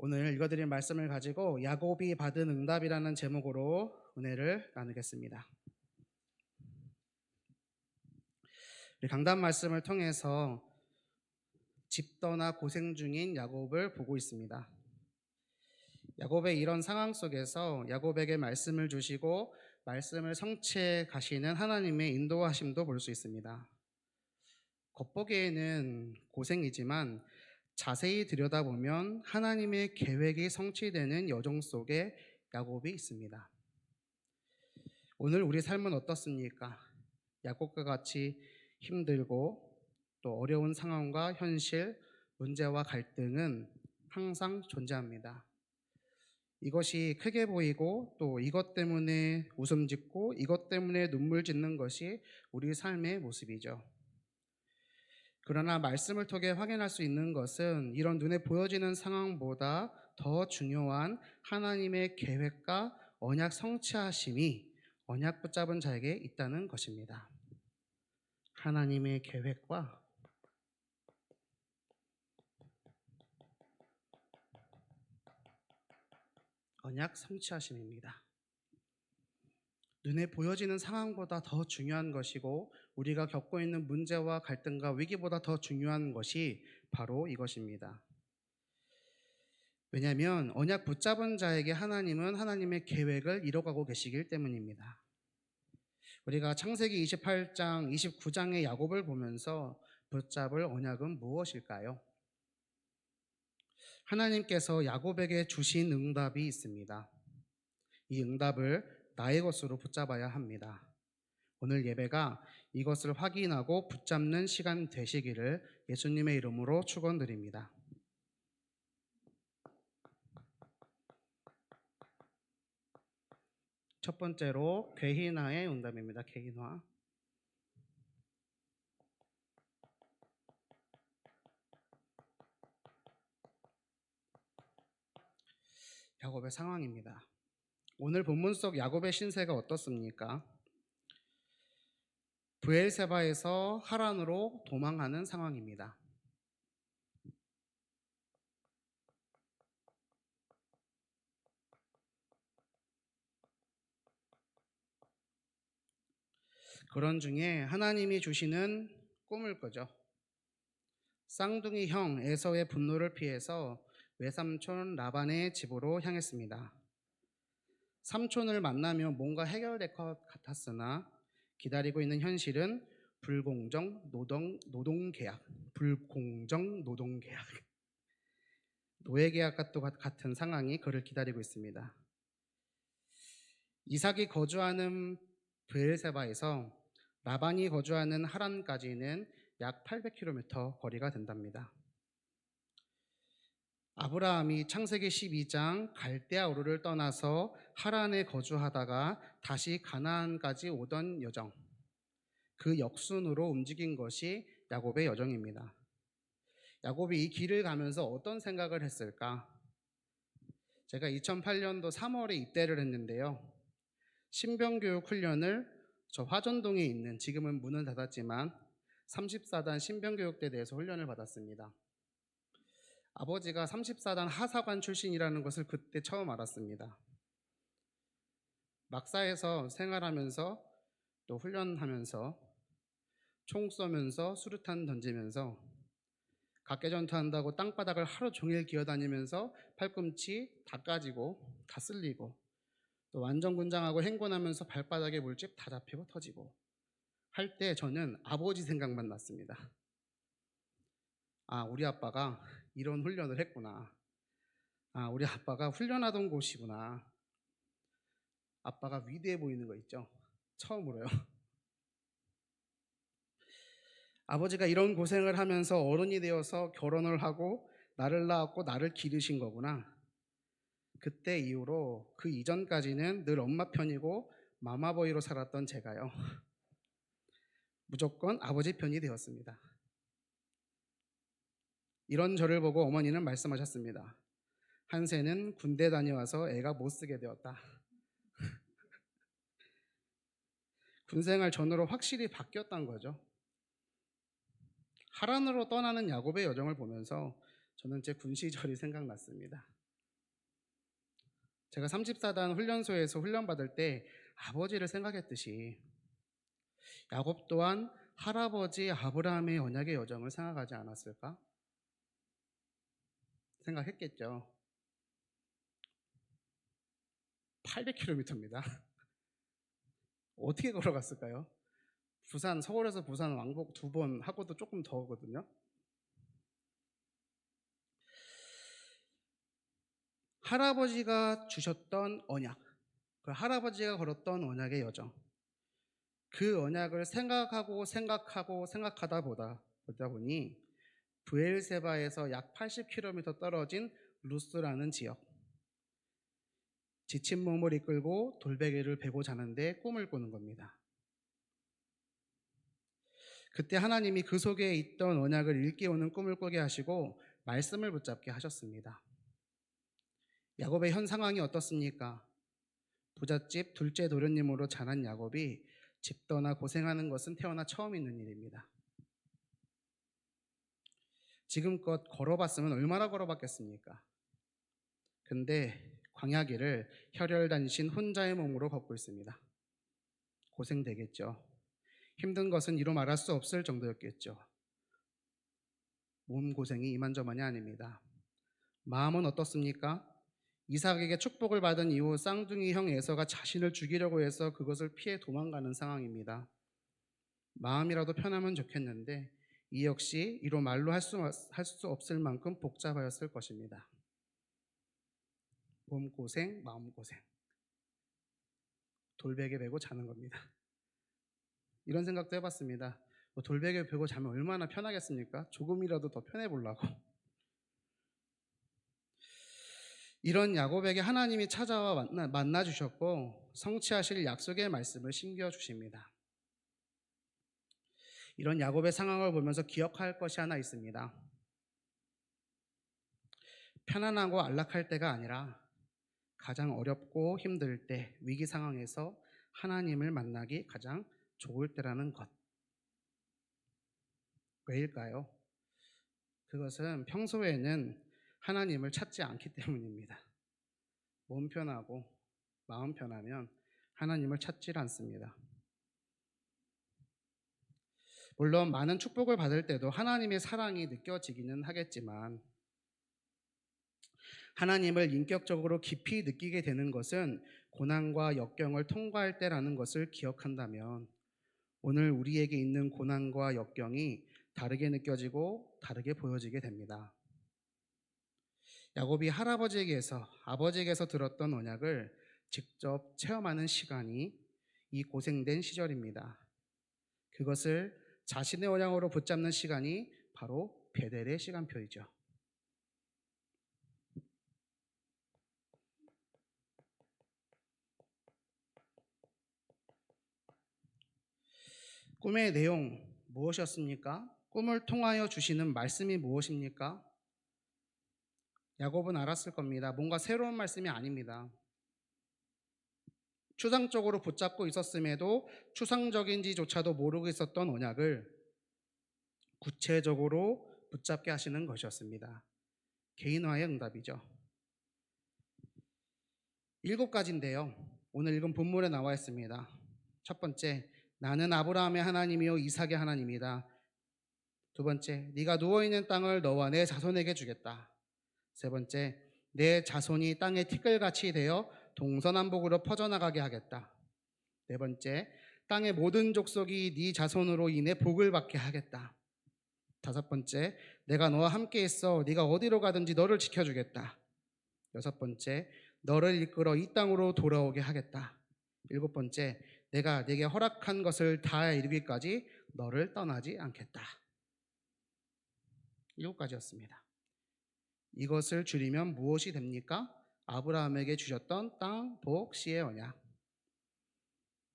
오늘 읽어드릴 말씀을 가지고 야곱이 받은 응답이라는 제목으로 은혜를 나누겠습니다. 우리 강단 말씀을 통해서 집 떠나 고생 중인 야곱을 보고 있습니다. 야곱의 이런 상황 속에서 야곱에게 말씀을 주시고 말씀을 성취해 가시는 하나님의 인도하심도 볼 수 있습니다. 겉보기에는 고생이지만 자세히 들여다보면 하나님의 계획이 성취되는 여정 속에 야곱이 있습니다. 오늘 우리 삶은 어떻습니까? 야곱과 같이 힘들고 또 어려운 상황과 현실, 문제와 갈등은 항상 존재합니다. 이것이 크게 보이고 또 이것 때문에 웃음 짓고 이것 때문에 눈물 짓는 것이 우리 삶의 모습이죠. 그러나 말씀을 통해 확인할 수 있는 것은 이런 눈에 보여지는 상황보다 더 중요한 하나님의 계획과 언약 성취하심이 언약 붙잡은 자에게 있다는 것입니다. 하나님의 계획과 언약 성취하심입니다. 눈에 보여지는 상황보다 더 중요한 것이고 우리가 겪고 있는 문제와 갈등과 위기보다 더 중요한 것이 바로 이것입니다. 왜냐하면 언약 붙잡은 자에게 하나님은 하나님의 계획을 이뤄가고 계시기 때문입니다. 우리가 창세기 28장, 29장의 야곱을 보면서 붙잡을 언약은 무엇일까요? 하나님께서 야곱에게 주신 응답이 있습니다. 이 응답을 나의 것으로 붙잡아야 합니다. 오늘 예배가 이것을 확인하고 붙잡는 시간 되시기를 예수님의 이름으로 축원드립니다. 첫 번째로 괴인화의 응답입니다. 괴인화. 야곱의 상황입니다. 오늘 본문 속 야곱의 신세가 어떻습니까? 브엘세바에서 하란으로 도망하는 상황입니다. 그런 중에 하나님이 주시는 꿈을 꾸죠. 쌍둥이 형 에서의 분노를 피해서 외삼촌 라반의 집으로 향했습니다. 삼촌을 만나면 뭔가 해결될 것 같았으나 기다리고 있는 현실은 불공정 노동계약, 노예계약과 같은 상황이 그를 기다리고 있습니다. 이삭이 거주하는 브엘세바에서 라반이 거주하는 하란까지는 약 800km 거리가 된답니다. 아브라함이 창세기 12장 갈대아 우르를 떠나서 하란에 거주하다가 다시 가나안까지 오던 여정, 그 역순으로 움직인 것이 야곱의 여정입니다. 야곱이 이 길을 가면서 어떤 생각을 했을까? 제가 2008년도 3월에 입대를 했는데요. 신병교육 훈련을 저 화전동에 있는, 지금은 문은 닫았지만 34단 신병교육대에 대해서 훈련을 받았습니다. 아버지가 34단 하사관 출신이라는 것을 그때 처음 알았습니다. 막사에서 생활하면서 또 훈련하면서 총 쏘면서 수류탄 던지면서 각개전투한다고 땅바닥을 하루 종일 기어다니면서 팔꿈치 다 까지고 다 쓸리고 또 완전군장하고 행군하면서 발바닥에 물집 다 잡히고 터지고 할 때 저는 아버지 생각만 났습니다. 아, 우리 아빠가 이런 훈련을 했구나. 아, 우리 아빠가 훈련하던 곳이구나. 아빠가 위대해 보이는 거 있죠? 처음으로요. 아버지가 이런 고생을 하면서 어른이 되어서 결혼을 하고 나를 낳았고 나를 기르신 거구나. 그때 이후로 그 이전까지는 늘 엄마 편이고 마마보이로 살았던 제가요. 무조건 아버지 편이 되었습니다. 이런 저를 보고 어머니는 말씀하셨습니다. 한세는 군대 다녀와서 애가 못 쓰게 되었다. 군생활 전후로 확실히 바뀌었던 거죠. 하란으로 떠나는 야곱의 여정을 보면서 저는 제 군 시절이 생각났습니다. 제가 34단 훈련소에서 훈련받을 때 아버지를 생각했듯이 야곱 또한 할아버지 아브라함의 언약의 여정을 생각하지 않았을까? 생각했겠죠. 800km입니다. 어떻게 걸어갔을까요? 서울에서 부산 왕복 2번 하고도 조금 더거든요. 할아버지가 주셨던 언약, 그 할아버지가 걸었던 언약의 여정, 그 언약을 생각하다 보다 보니 브엘세바에서 약 80km 떨어진 루스라는 지역, 지친 몸을 이끌고 돌베개를 베고 자는데 꿈을 꾸는 겁니다. 그때 하나님이 그 속에 있던 언약을 일깨우는 꿈을 꾸게 하시고 말씀을 붙잡게 하셨습니다. 야곱의 현 상황이 어떻습니까? 부잣집 둘째 도련님으로 자란 야곱이 집 떠나 고생하는 것은 태어나 처음 있는 일입니다. 지금껏 걸어봤으면 얼마나 걸어봤겠습니까? 근데 광야길을 혈혈단신 혼자의 몸으로 걷고 있습니다. 고생되겠죠. 힘든 것은 이루 말할 수 없을 정도였겠죠. 몸 고생이 이만저만이 아닙니다. 마음은 어떻습니까? 이삭에게 축복을 받은 이후 쌍둥이 형 에서가 자신을 죽이려고 해서 그것을 피해 도망가는 상황입니다. 마음이라도 편하면 좋겠는데 이 역시 이로 말로 할 수 없을 만큼 복잡하였을 것입니다. 몸 고생, 마음 고생. 돌베개 베고 자는 겁니다. 이런 생각도 해봤습니다. 돌베개 베고 자면 얼마나 편하겠습니까? 조금이라도 더 편해 보려고. 이런 야곱에게 하나님이 찾아와 만나 주셨고 성취하실 약속의 말씀을 심겨 주십니다. 이런 야곱의 상황을 보면서 기억할 것이 하나 있습니다. 편안하고 안락할 때가 아니라 가장 어렵고 힘들 때, 위기 상황에서 하나님을 만나기 가장 좋을 때라는 것. 왜일까요? 그것은 평소에는 하나님을 찾지 않기 때문입니다. 몸 편하고 마음 편하면 하나님을 찾지 않습니다. 물론 많은 축복을 받을 때도 하나님의 사랑이 느껴지기는 하겠지만 하나님을 인격적으로 깊이 느끼게 되는 것은 고난과 역경을 통과할 때라는 것을 기억한다면 오늘 우리에게 있는 고난과 역경이 다르게 느껴지고 다르게 보여지게 됩니다. 야곱이 아버지에게서 들었던 언약을 직접 체험하는 시간이 이 고생된 시절입니다. 그것을 자신의 언약으로 붙잡는 시간이 바로 베델의 시간표이죠. 꿈의 내용 무엇이었습니까? 꿈을 통하여 주시는 말씀이 무엇입니까? 야곱은 알았을 겁니다. 뭔가 새로운 말씀이 아닙니다. 추상적으로 붙잡고 있었음에도 추상적인지조차도 모르고 있었던 언약을 구체적으로 붙잡게 하시는 것이었습니다. 개인화의 응답이죠. 7가지인데요. 오늘 읽은 본문에 나와 있습니다. 첫 번째, 나는 아브라함의 하나님이요 이삭의 하나님이다. 두 번째, 네가 누워있는 땅을 너와 내 자손에게 주겠다. 세 번째, 내 자손이 땅의 티끌같이 되어 동서남북으로 퍼져나가게 하겠다. 네 번째, 땅의 모든 족속이 네 자손으로 인해 복을 받게 하겠다. 다섯 번째, 내가 너와 함께 있어 네가 어디로 가든지 너를 지켜주겠다. 여섯 번째, 너를 이끌어 이 땅으로 돌아오게 하겠다. 일곱 번째, 내가 네게 허락한 것을 다 이루기까지 너를 떠나지 않겠다. 7가지였습니다. 이것을 줄이면 무엇이 됩니까? 아브라함에게 주셨던 땅, 복, 씨의 언약.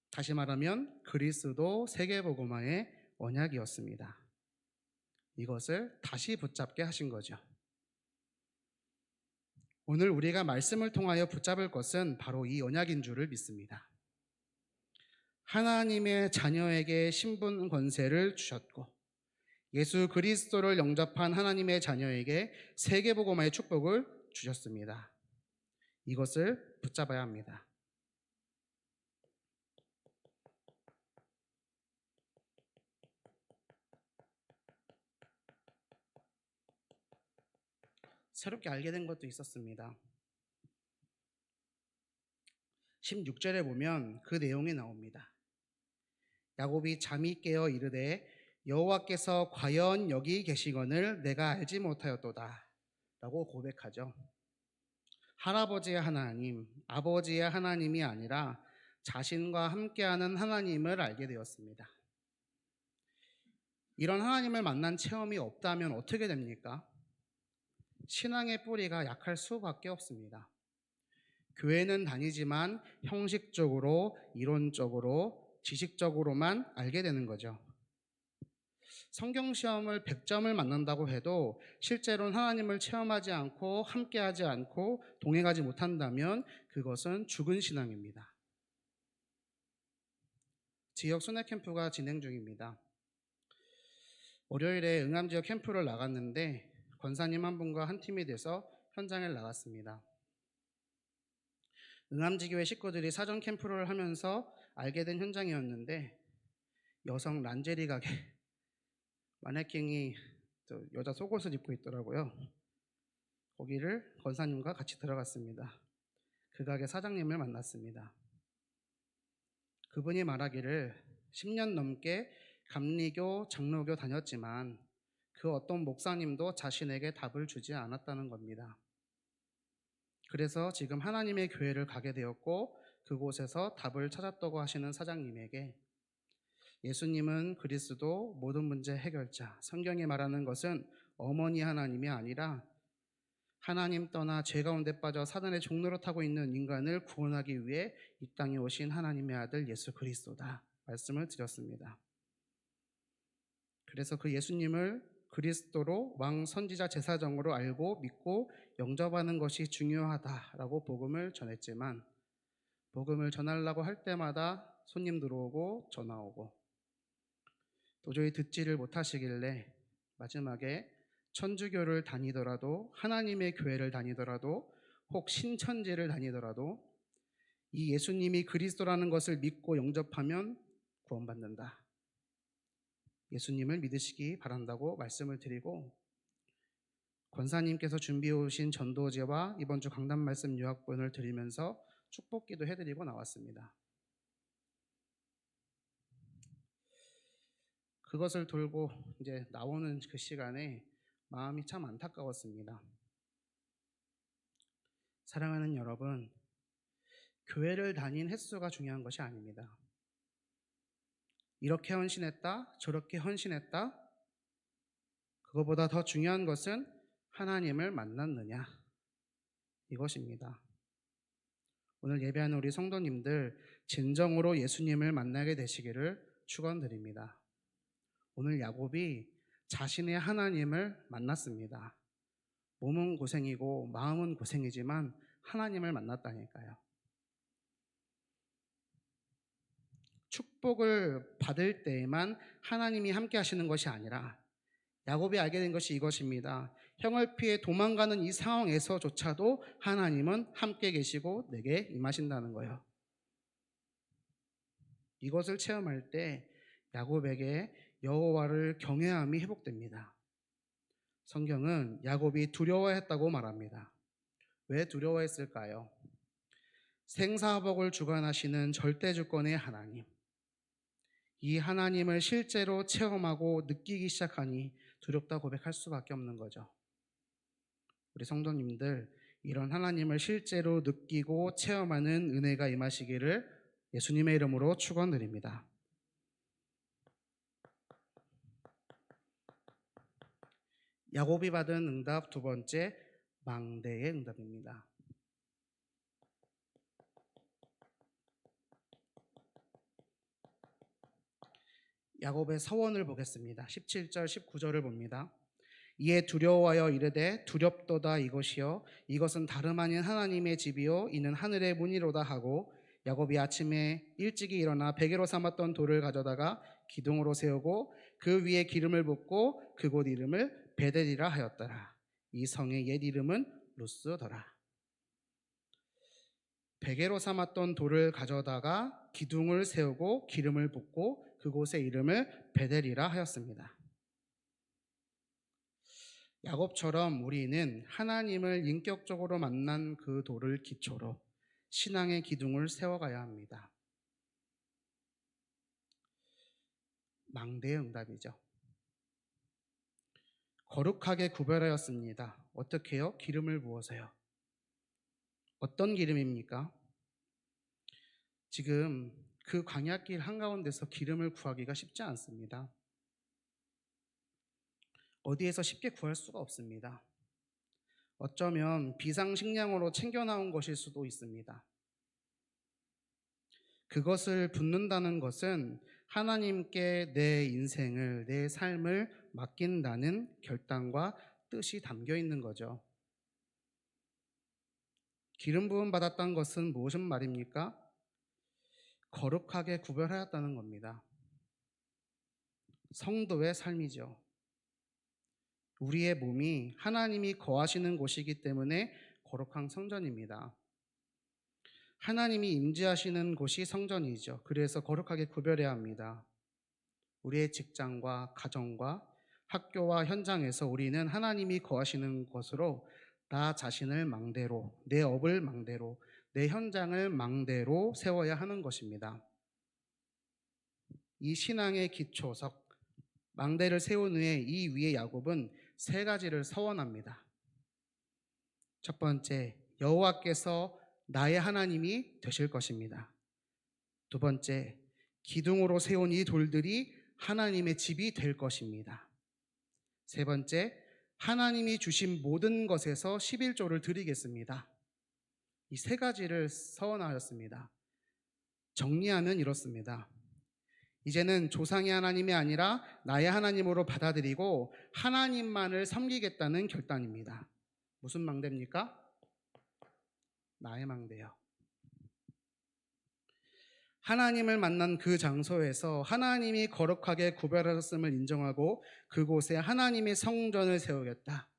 다시 말하면 그리스도 세계복음화의 언약이었습니다. 이것을 다시 붙잡게 하신 거죠. 오늘 우리가 말씀을 통하여 붙잡을 것은 바로 이 언약인 줄을 믿습니다. 하나님의 자녀에게 신분 권세를 주셨고 예수 그리스도를 영접한 하나님의 자녀에게 세계복음화의 축복을 주셨습니다. 이것을 붙잡아야 합니다. 새롭게 알게 된 것도 있었습니다. 16절에 보면 그 내용이 나옵니다. 야곱이 잠이 깨어 이르되 여호와께서 과연 여기 계시거늘 내가 알지 못하였도다 라고 고백하죠. 할아버지의 하나님, 아버지의 하나님이 아니라 자신과 함께하는 하나님을 알게 되었습니다. 이런 하나님을 만난 체험이 없다면 어떻게 됩니까? 신앙의 뿌리가 약할 수밖에 없습니다. 교회는 다니지만 형식적으로, 이론적으로, 지식적으로만 알게 되는 거죠. 성경 시험을 100점을 맞는다고 해도 실제로는 하나님을 체험하지 않고 함께하지 않고 동행하지 못한다면 그것은 죽은 신앙입니다. 지역 순회 캠프가 진행 중입니다. 월요일에 응암 지역 캠프를 나갔는데 권사님 한 분과 한 팀이 돼서 현장에 나갔습니다. 응암지교회 식구들이 사전 캠프를 하면서 알게 된 현장이었는데 여성 란제리 가게 마네킹이 여자 속옷을 입고 있더라고요. 거기를 권사님과 같이 들어갔습니다. 그 가게 사장님을 만났습니다. 그분이 말하기를 10년 넘게 감리교, 장로교 다녔지만 그 어떤 목사님도 자신에게 답을 주지 않았다는 겁니다. 그래서 지금 하나님의 교회를 가게 되었고 그곳에서 답을 찾았다고 하시는 사장님에게 예수님은 그리스도 모든 문제 해결자, 성경이 말하는 것은 어머니 하나님이 아니라 하나님 떠나 죄 가운데 빠져 사단의 종노릇 타고 있는 인간을 구원하기 위해 이 땅에 오신 하나님의 아들 예수 그리스도다 말씀을 드렸습니다. 그래서 그 예수님을 그리스도로 왕 선지자 제사장으로 알고 믿고 영접하는 것이 중요하다라고 복음을 전했지만 복음을 전하려고 할 때마다 손님 들어오고 전화 오고 도저히 듣지를 못하시길래 마지막에 천주교를 다니더라도 하나님의 교회를 다니더라도 혹 신천지를 다니더라도 이 예수님이 그리스도라는 것을 믿고 영접하면 구원받는다. 예수님을 믿으시기 바란다고 말씀을 드리고 권사님께서 준비해 오신 전도제와 이번 주 강단 말씀 요약본을 드리면서 축복기도 해드리고 나왔습니다. 그것을 돌고 이제 나오는 그 시간에 마음이 참 안타까웠습니다. 사랑하는 여러분, 교회를 다닌 횟수가 중요한 것이 아닙니다. 이렇게 헌신했다, 저렇게 헌신했다. 그것보다 더 중요한 것은 하나님을 만났느냐, 이것입니다. 오늘 예배하는 우리 성도님들 진정으로 예수님을 만나게 되시기를 축원드립니다. 오늘 야곱이 자신의 하나님을 만났습니다. 몸은 고생이고 마음은 고생이지만 하나님을 만났다니까요. 축복을 받을 때에만 하나님이 함께 하시는 것이 아니라 야곱이 알게 된 것이 이것입니다. 형을 피해 도망가는 이 상황에서조차도 하나님은 함께 계시고 내게 임하신다는 거예요. 이것을 체험할 때 야곱에게 여호와를 경외함이 회복됩니다. 성경은 야곱이 두려워했다고 말합니다. 왜 두려워했을까요? 생사복을 주관하시는 절대주권의 하나님, 이 하나님을 실제로 체험하고 느끼기 시작하니 두렵다 고백할 수밖에 없는 거죠. 우리 성도님들 이런 하나님을 실제로 느끼고 체험하는 은혜가 임하시기를 예수님의 이름으로 축원드립니다. 야곱이 받은 응답 두 번째, 망대의 응답입니다. 야곱의 서원을 보겠습니다. 17절 19절을 봅니다. 이에 두려워하여 이르되 두렵도다 이것이요 이것은 다름 아닌 하나님의 집이요 이는 하늘의 문이로다 하고 야곱이 아침에 일찍이 일어나 베개로 삼았던 돌을 가져다가 기둥으로 세우고 그 위에 기름을 붓고 그곳 이름을 베델이라 하였더라. 이 성의 옛 이름은 루스더라. 베개로 삼았던 돌을 가져다가 기둥을 세우고 기름을 붓고 그곳의 이름을 베델이라 하였습니다. 야곱처럼 우리는 하나님을 인격적으로 만난 그 돌을 기초로 신앙의 기둥을 세워가야 합니다. 망대의 응답이죠. 거룩하게 구별하였습니다. 어떻게요? 기름을 부어서요. 어떤 기름입니까? 지금 그 광야길 한가운데서 기름을 구하기가 쉽지 않습니다. 어디에서 쉽게 구할 수가 없습니다. 어쩌면 비상식량으로 챙겨나온 것일 수도 있습니다. 그것을 붓는다는 것은 하나님께 내 인생을, 내 삶을 맡긴다는 결단과 뜻이 담겨 있는 거죠. 기름 부음 받았다는 것은 무슨 말입니까? 거룩하게 구별하였다는 겁니다. 성도의 삶이죠. 우리의 몸이 하나님이 거하시는 곳이기 때문에 거룩한 성전입니다. 하나님이 임재하시는 곳이 성전이죠. 그래서 거룩하게 구별해야 합니다. 우리의 직장과 가정과 학교와 현장에서 우리는 하나님이 거하시는 곳으로 나 자신을 망대로, 내 업을 망대로, 내 현장을 망대로 세워야 하는 것입니다. 이 신앙의 기초석, 망대를 세운 후에 이 위에 야곱은 세 가지를 서원합니다. 첫 번째, 여호와께서 나의 하나님이 되실 것입니다. 두 번째, 기둥으로 세운 이 돌들이 하나님의 집이 될 것입니다. 세 번째, 하나님이 주신 모든 것에서 11조를 드리겠습니다. 이 세 가지를 서원하였습니다. 정리하면 이렇습니다. 이제는 조상의 하나님이 아니라 나의 하나님으로 받아들이고 하나님만을 섬기겠다는 결단입니다. 무슨 망대입니까? 나의 망대요. 하나님을 만난 그 장소에서 하나님이 거룩하게 구별하셨음을 인정하고 그곳에 하나님의 성전을 세우겠다.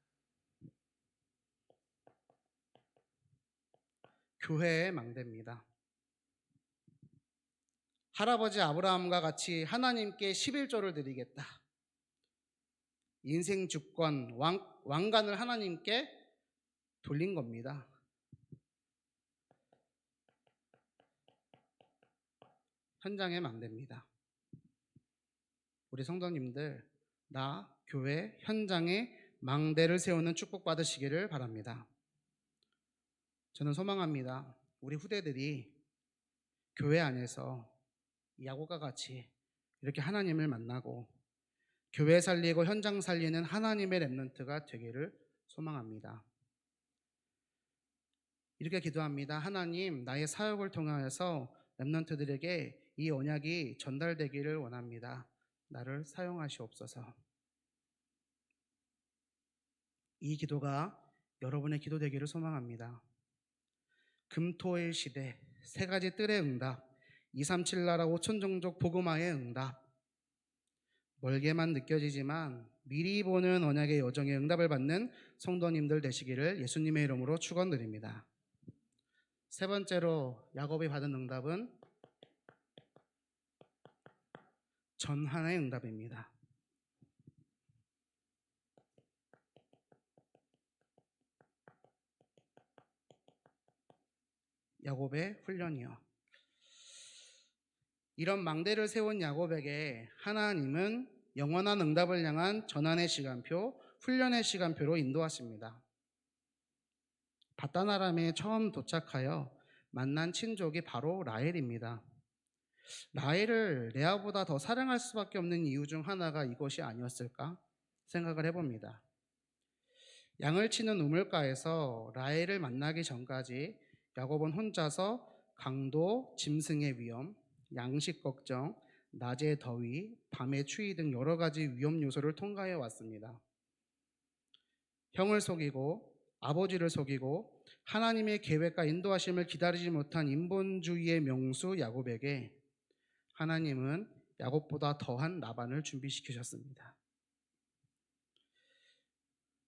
교회의 망대입니다. 할아버지 아브라함과 같이 하나님께 11조를 드리겠다. 인생 주권, 왕관을 하나님께 돌린 겁니다. 현장의 망대입니다. 우리 성도님들, 나 교회 현장에 망대를 세우는 축복 받으시기를 바랍니다. 저는 소망합니다. 우리 후대들이 교회 안에서 야곱과 같이 이렇게 하나님을 만나고 교회 살리고 현장 살리는 하나님의 렘넌트가 되기를 소망합니다. 이렇게 기도합니다. 하나님, 나의 사역을 통하여서 렘넌트들에게 이 언약이 전달되기를 원합니다. 나를 사용하시옵소서. 이 기도가 여러분의 기도 되기를 소망합니다. 금토일 시대 세 가지 뜰의 응답, 237 나라 5천 종족 복음화의 응답, 멀게만 느껴지지만 미리 보는 언약의 여정의 응답을 받는 성도님들 되시기를 예수님의 이름으로 축원드립니다. 세 번째로 야곱이 받은 응답은 전환의 응답입니다. 야곱의 훈련이요. 이런 망대를 세운 야곱에게 하나님은 영원한 응답을 향한 전환의 시간표, 훈련의 시간표로 인도하십니다. 바단 아람에 처음 도착하여 만난 친족이 바로 라헬입니다. 라헬을 레아보다 더 사랑할 수밖에 없는 이유 중 하나가 이것이 아니었을까 생각을 해봅니다. 양을 치는 우물가에서 라헬을 만나기 전까지 야곱은 혼자서 강도, 짐승의 위험, 양식 걱정, 낮의 더위, 밤의 추위 등 여러 가지 위험 요소를 통과해 왔습니다. 형을 속이고 아버지를 속이고 하나님의 계획과 인도하심을 기다리지 못한 인본주의의 명수 야곱에게 하나님은 야곱보다 더한 라반을 준비시키셨습니다.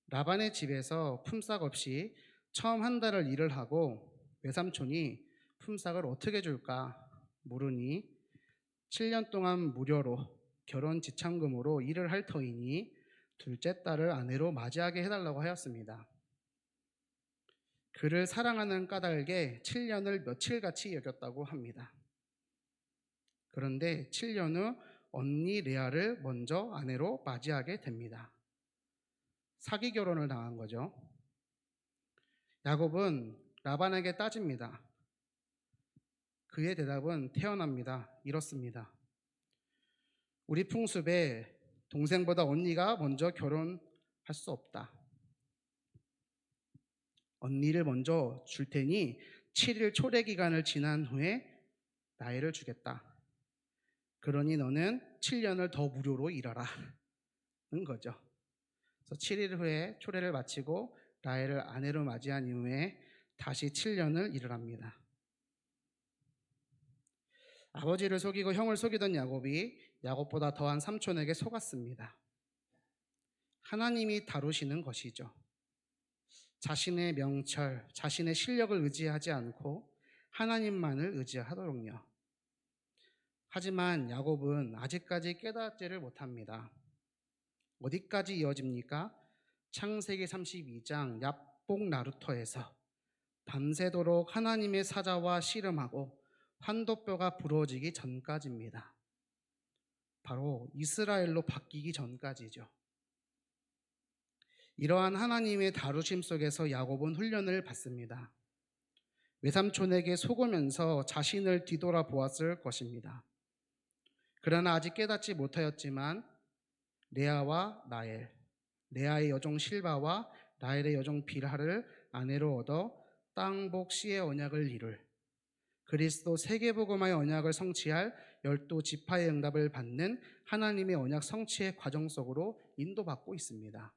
라반의 집에서 품삯 없이 처음 한 달을 일을 하고 외삼촌이 품삯을 어떻게 줄까 물으니 7년 동안 무료로 결혼 지참금으로 일을 할 터이니 둘째 딸을 아내로 맞이하게 해달라고 하였습니다. 그를 사랑하는 까닭에 7년을 며칠같이 여겼다고 합니다. 그런데 7년 후 언니 레아를 먼저 아내로 맞이하게 됩니다. 사기 결혼을 당한 거죠. 야곱은 라반에게 따집니다. 그의 대답은 태연합니다. 이렇습니다. 우리 풍습에 동생보다 언니가 먼저 결혼할 수 없다. 언니를 먼저 줄 테니 7일 초래 기간을 지난 후에 나이를 주겠다. 그러니 너는 7년을 더 무료로 일하라. 는 거죠. 그래서 7일 후에 초래를 마치고 라헬을 아내로 맞이한 이후에 다시 7년을 일을 합니다. 아버지를 속이고 형을 속이던 야곱이 야곱보다 더한 삼촌에게 속았습니다. 하나님이 다루시는 것이죠. 자신의 명철, 자신의 실력을 의지하지 않고 하나님만을 의지하도록요. 하지만 야곱은 아직까지 깨닫지를 못합니다. 어디까지 이어집니까? 창세기 32장 야복 나루터에서 밤새도록 하나님의 사자와 씨름하고 환도뼈가 부러지기 전까지입니다. 바로 이스라엘로 바뀌기 전까지죠. 이러한 하나님의 다루심 속에서 야곱은 훈련을 받습니다. 외삼촌에게 속으면서 자신을 뒤돌아보았을 것입니다. 그러나 아직 깨닫지 못하였지만 레아와 라헬, 레아의 여종 실바와 라헬의 여종 빌하를 아내로 얻어 땅복 씨의 언약을 이룰 그리스도 세계복음화의 언약을 성취할 12지파의 응답을 받는 하나님의 언약 성취의 과정 속으로 인도받고 있습니다.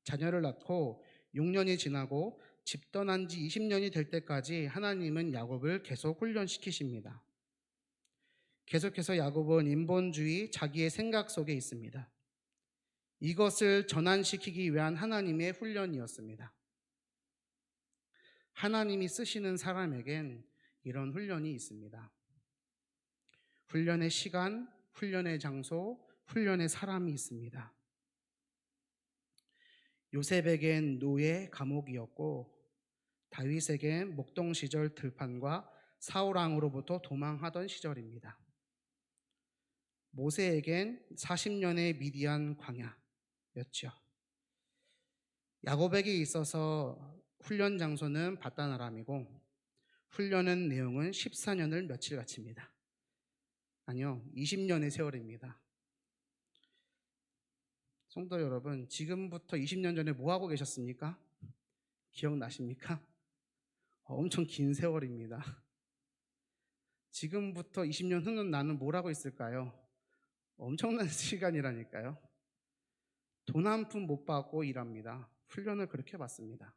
자녀를 낳고 6년이 지나고 집 떠난 지 20년이 될 때까지 하나님은 야곱을 계속 훈련시키십니다. 계속해서 야곱은 인본주의, 자기의 생각 속에 있습니다. 이것을 전환시키기 위한 하나님의 훈련이었습니다. 하나님이 쓰시는 사람에겐 이런 훈련이 있습니다. 훈련의 시간, 훈련의 장소, 훈련의 사람이 있습니다. 요셉에겐 노예 감옥이었고 다윗에겐 목동 시절 들판과 사울 왕으로부터 도망하던 시절입니다. 모세에겐 40년의 미디안 광야였죠. 야곱에게 있어서 훈련 장소는 바단 아람이고 훈련의 내용은 14년을 며칠같이입니다. 아니요, 20년의 세월입니다. 성도 여러분, 지금부터 20년 전에 뭐 하고 계셨습니까? 기억나십니까? 엄청 긴 세월입니다. 지금부터 20년 후는 나는 뭘 하고 있을까요? 엄청난 시간이라니까요. 돈 한 푼 못 받고 일합니다. 훈련을 그렇게 받습니다.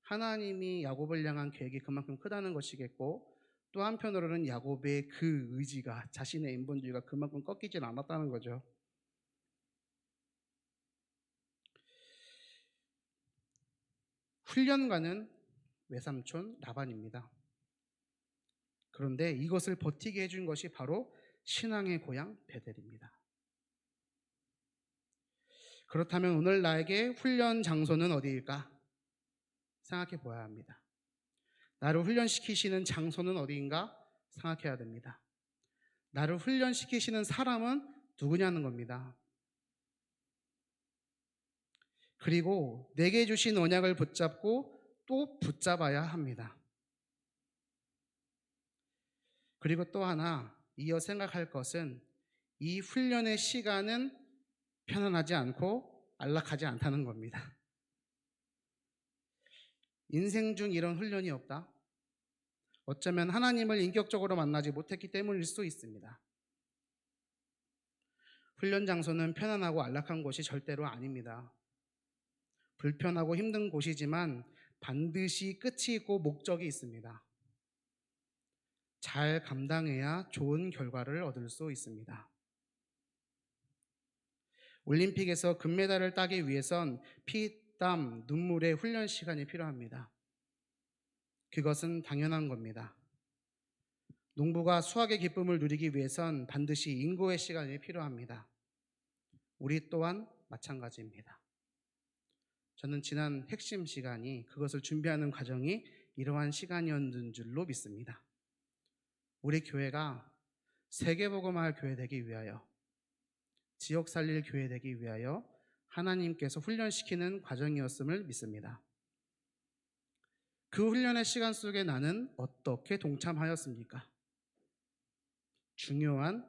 하나님이 야곱을 향한 계획이 그만큼 크다는 것이겠고 또 한편으로는 야곱의 그 의지가, 자신의 인본주의가 그만큼 꺾이질 않았다는 거죠. 훈련가는 외삼촌 라반입니다. 그런데 이것을 버티게 해준 것이 바로 신앙의 고향 베델입니다. 그렇다면 오늘 나에게 훈련 장소는 어디일까? 생각해 보아야 합니다. 나를 훈련시키시는 장소는 어디인가? 생각해야 됩니다. 나를 훈련시키시는 사람은 누구냐는 겁니다. 그리고 내게 주신 언약을 붙잡고 또 붙잡아야 합니다. 그리고 또 하나 이어 생각할 것은 이 훈련의 시간은 편안하지 않고 안락하지 않다는 겁니다. 인생 중 이런 훈련이 없다? 어쩌면 하나님을 인격적으로 만나지 못했기 때문일 수 있습니다. 훈련 장소는 편안하고 안락한 곳이 절대로 아닙니다. 불편하고 힘든 곳이지만 반드시 끝이 있고 목적이 있습니다. 잘 감당해야 좋은 결과를 얻을 수 있습니다. 올림픽에서 금메달을 따기 위해선 피, 땀, 눈물의 훈련 시간이 필요합니다. 그것은 당연한 겁니다. 농부가 수확의 기쁨을 누리기 위해선 반드시 인고의 시간이 필요합니다. 우리 또한 마찬가지입니다. 저는 지난 핵심 시간이 그것을 준비하는 과정이 이러한 시간이었는 줄로 믿습니다. 우리 교회가 세계복음화할 교회 되기 위하여, 지역 살릴 교회 되기 위하여 하나님께서 훈련시키는 과정이었음을 믿습니다. 그 훈련의 시간 속에 나는 어떻게 동참하였습니까? 중요한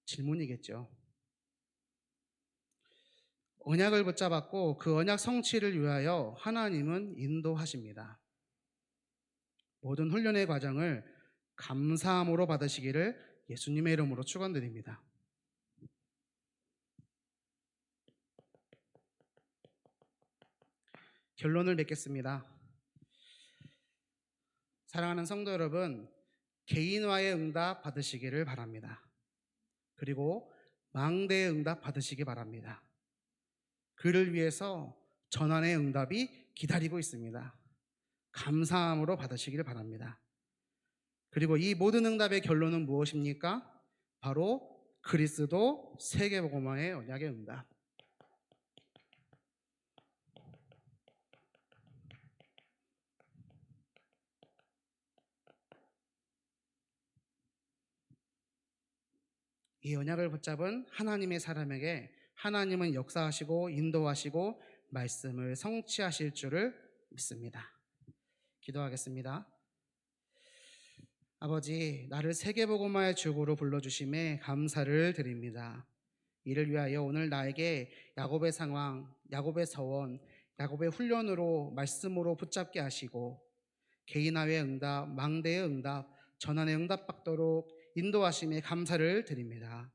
질문이겠죠. 언약을 붙잡았고 그 언약 성취를 위하여 하나님은 인도하십니다. 모든 훈련의 과정을 감사함으로 받으시기를 예수님의 이름으로 축원드립니다. 결론을 맺겠습니다. 사랑하는 성도 여러분, 개인화의 응답 받으시기를 바랍니다. 그리고 망대의 응답 받으시기 바랍니다. 그를 위해서 전환의 응답이 기다리고 있습니다. 감사함으로 받으시기를 바랍니다. 그리고 이 모든 응답의 결론은 무엇입니까? 바로 그리스도 세계복음화의 언약의 응답. 이 언약을 붙잡은 하나님의 사람에게 하나님은 역사하시고 인도하시고 말씀을 성취하실 줄을 믿습니다. 기도하겠습니다. 아버지, 나를 세계복음화의 주구로 불러주심에 감사를 드립니다. 이를 위하여 오늘 나에게 야곱의 상황, 야곱의 서원, 야곱의 훈련으로 말씀으로 붙잡게 하시고 개인화의 응답, 망대의 응답, 전환의 응답 받도록 인도하심에 감사를 드립니다.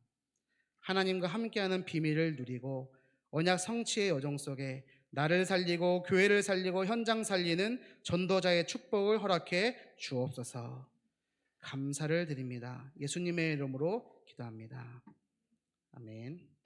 하나님과 함께하는 비밀을 누리고 언약 성취의 여정 속에 나를 살리고 교회를 살리고 현장 살리는 전도자의 축복을 허락해 주옵소서. 감사를 드립니다. 예수님의 이름으로 기도합니다. 아멘.